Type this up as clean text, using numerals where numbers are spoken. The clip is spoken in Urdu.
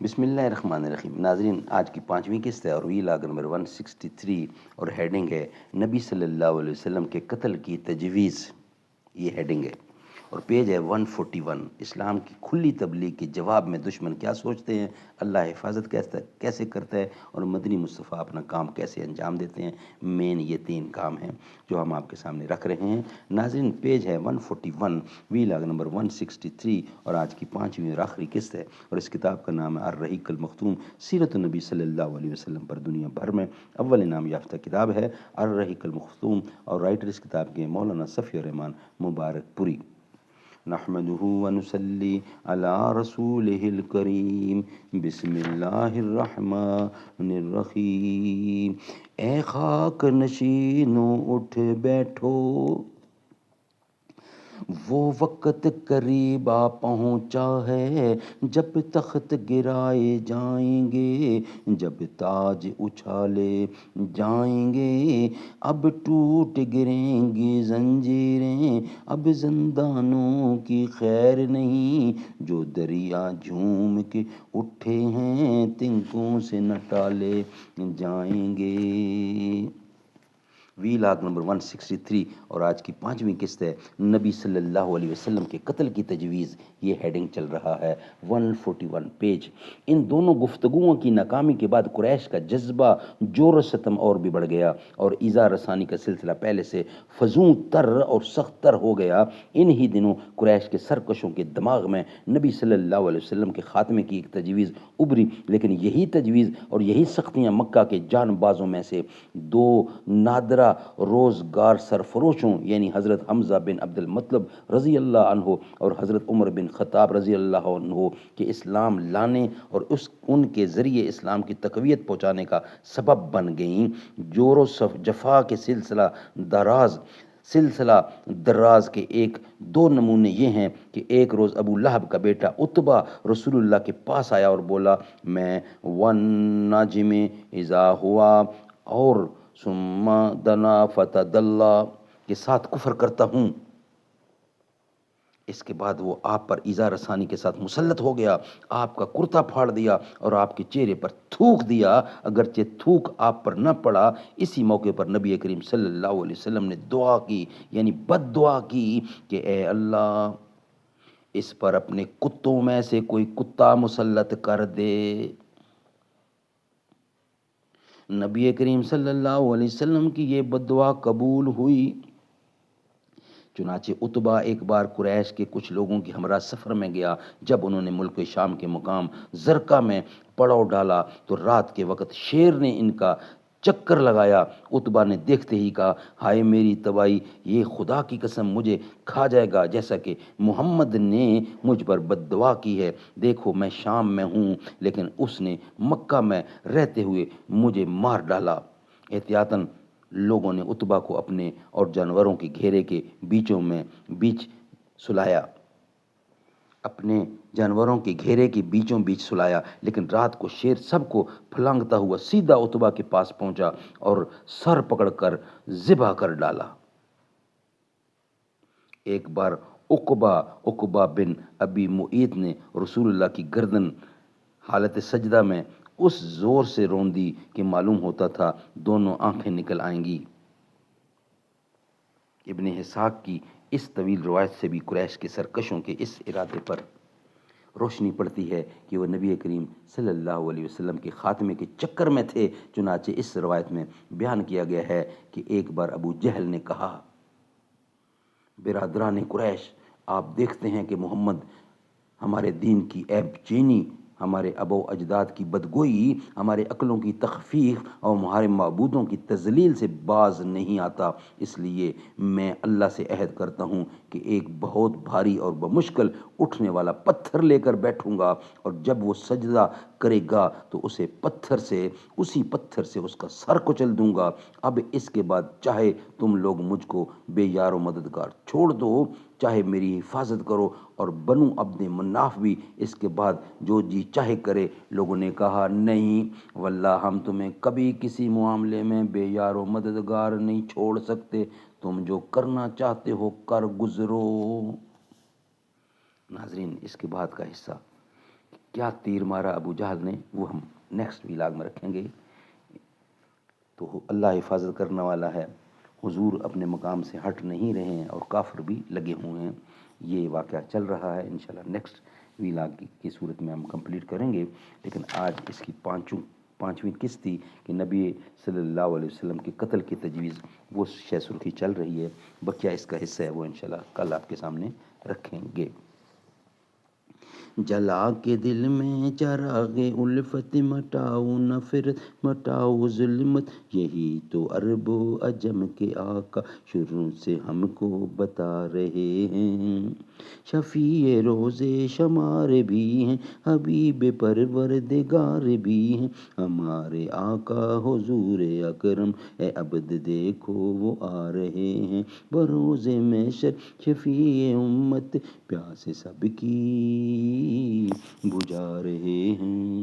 بسم اللہ الرحمن الرحیم۔ ناظرین، آج کی پانچویں قسط ہے اور ویلاگ نمبر 163 اور ہیڈنگ ہے نبی صلی اللہ علیہ وسلم کے قتل کی تجویز، یہ ہیڈنگ ہے اور پیج ہے 141۔ اسلام کی کھلی تبلیغ کے جواب میں دشمن کیا سوچتے ہیں، اللہ حفاظت کیسے کرتا ہے اور مدنی مصطفیٰ اپنا کام کیسے انجام دیتے ہیں۔ مین یہ تین کام ہیں جو ہم آپ کے سامنے رکھ رہے ہیں۔ ناظرین، پیج ہے 141، ویلاگ نمبر 163 اور آج کی پانچویں اور آخری قسط ہے اور اس کتاب کا نام ہے الرحیق المختوم، سیرت النبی صلی اللہ علیہ وسلم پر دنیا بھر میں اول انعام یافتہ کتاب ہے الرحیق المختوم، اور رائٹر اس کتاب کے مولانا صفی الرحمان مبارک پوری۔ نحمده ونصلي على رسوله الكريم، بسم اللہ الرحمن الرحیم۔ اے خاک نشینو اٹھ بیٹھو، وہ وقت قریب آ پہنچا ہے جب تخت گرائے جائیں گے، جب تاج اچھالے جائیں گے، اب ٹوٹ گریں گی زنجیریں، اب زندانوں کی خیر نہیں، جو دریا جھوم کے اٹھے ہیں تنکوں سے نہ ٹالے جائیں گے۔ ویلاگ نمبر 163 اور آج کی پانچویں قسط ہے نبی صلی اللہ علیہ وسلم کے قتل کی تجویز، یہ ہیڈنگ چل رہا ہے 141 پیج۔ ان دونوں گفتگوؤں کی ناکامی کے بعد قریش کا جذبہ جور و ستم اور بھی بڑھ گیا اور ایذا رسانی کا سلسلہ پہلے سے فزوں تر اور سخت تر ہو گیا۔ ان ہی دنوں قریش کے سرکشوں کے دماغ میں نبی صلی اللہ علیہ وسلم کے خاتمے کی ایک تجویز ابھری، لیکن یہی تجویز اور یہی سختیاں مکہ کے جان بازوں میں سے دو نادرہ روزگار سرفروشوں یعنی حضرت حمزہ بن عبد المطلب رضی اللہ عنہ اور حضرت عمر بن خطاب رضی اللہ عنہ کے اسلام لانے اور ان کے ذریعے اسلام کی تقویت پہنچانے کا سبب بن گئیں۔ جور و جفا کے سلسلہ دراز کے ایک دو نمونے یہ ہیں کہ ایک روز ابو لہب کا بیٹا عتبہ رسول اللہ کے پاس آیا اور بولا، میں والنجم اذا ہوا اور ثم دنا فتدلی کے ساتھ کفر کرتا ہوں۔ اس کے بعد وہ آپ پر ایذا رسانی کے ساتھ مسلط ہو گیا، آپ کا کرتا پھاڑ دیا اور آپ کے چہرے پر تھوک دیا، اگرچہ تھوک آپ پر نہ پڑا۔ اسی موقع پر نبی کریم صلی اللہ علیہ وسلم نے دعا کی، یعنی بد دعا کی کہ اے اللہ اس پر اپنے کتوں میں سے کوئی کتا مسلط کر دے۔ نبی کریم صلی اللہ علیہ وسلم کی یہ بد دعا قبول ہوئی۔ چنانچہ عتبہ ایک بار قریش کے کچھ لوگوں کی ہمراہ سفر میں گیا۔ جب انہوں نے ملک شام کے مقام زرقہ میں پڑاؤ ڈالا تو رات کے وقت شیر نے ان کا چکر لگایا۔ عتبہ نے دیکھتے ہی کہا، ہائے میری تباہی، یہ خدا کی قسم مجھے کھا جائے گا جیسا کہ محمد نے مجھ پر بد دعا کی ہے۔ دیکھو میں شام میں ہوں لیکن اس نے مکہ میں رہتے ہوئے مجھے مار ڈالا۔ احتیاطاً لوگوں نے عتبہ کو اپنے اور جانوروں کے گھیرے کے بیچ سلایا، لیکن رات کو شیر سب کو پھلانگتا ہوا سیدھا عتبہ کے پاس پہنچا اور سر پکڑ کر ذبح کر ڈالا۔ ایک بار عقبہ بن ابی معیط نے رسول اللہ کی گردن حالت سجدہ میں اس زور سے روندی کہ معلوم ہوتا تھا دونوں آنکھیں نکل آئیں گی۔ ابن اسحاق کی اس طویل روایت سے بھی قریش کے سرکشوں کے اس ارادے پر روشنی پڑتی ہے کہ وہ نبی کریم صلی اللہ علیہ وسلم کے خاتمے کے چکر میں تھے۔ چنانچہ اس روایت میں بیان کیا گیا ہے کہ ایک بار ابو جہل نے کہا، برادران قریش، آپ دیکھتے ہیں کہ محمد ہمارے دین کی عیب چینی، ہمارے ابا و اجداد کی بدگوئی، ہمارے عقلوں کی تخفیف اور ہمارے معبودوں کی تذلیل سے باز نہیں آتا۔ اس لیے میں اللہ سے عہد کرتا ہوں کہ ایک بہت بھاری اور بمشکل اٹھنے والا پتھر لے کر بیٹھوں گا اور جب وہ سجدہ کرے گا تو اسی پتھر سے اس کا سر کچل دوں گا۔ اب اس کے بعد چاہے تم لوگ مجھ کو بے یار و مددگار چھوڑ دو، چاہے میری حفاظت کرو، اور بنو عبد مناف بھی اس کے بعد جو جی چاہے کرے۔ لوگوں نے کہا، نہیں واللہ ہم تمہیں کبھی کسی معاملے میں بے یار و مددگار نہیں چھوڑ سکتے، تم جو کرنا چاہتے ہو کر گزرو۔ ناظرین، اس کے بعد کا حصہ کیا تیر مارا ابو جہل نے، وہ ہم نیکسٹ ویلاگ میں رکھیں گے. تو اللہ حفاظت کرنے والا ہے، حضور اپنے مقام سے ہٹ نہیں رہے ہیں اور کافر بھی لگے ہوئے ہیں. یہ واقعہ چل رہا ہے، انشاءاللہ نیکسٹ ویلاگ کی صورت میں ہم کمپلیٹ کریں گے. لیکن آج اس کی پانچویں قسط تھی کہ نبی صلی اللہ علیہ وسلم کے قتل کی تجویز، وہ شہ سرخی چل رہی ہے. بقیہ اس کا حصہ ہے وہ انشاءاللہ کل آپ کے سامنے رکھیں گے. جلا کے دل میں چراغ الفت، مٹاؤ نفرت مٹاؤ ظلمت، یہی تو عرب و عجم کے آقا شروع سے ہم کو بتا رہے ہیں. شفیع روزے شمار بھی ہیں، حبیب پروردگار بھی ہیں، ہمارے آقا حضور اکرم، اے عبد دیکھو وہ آ رہے ہیں. بروز محشر شفیع امت، پیاس سب کی بجھا رہے ہیں.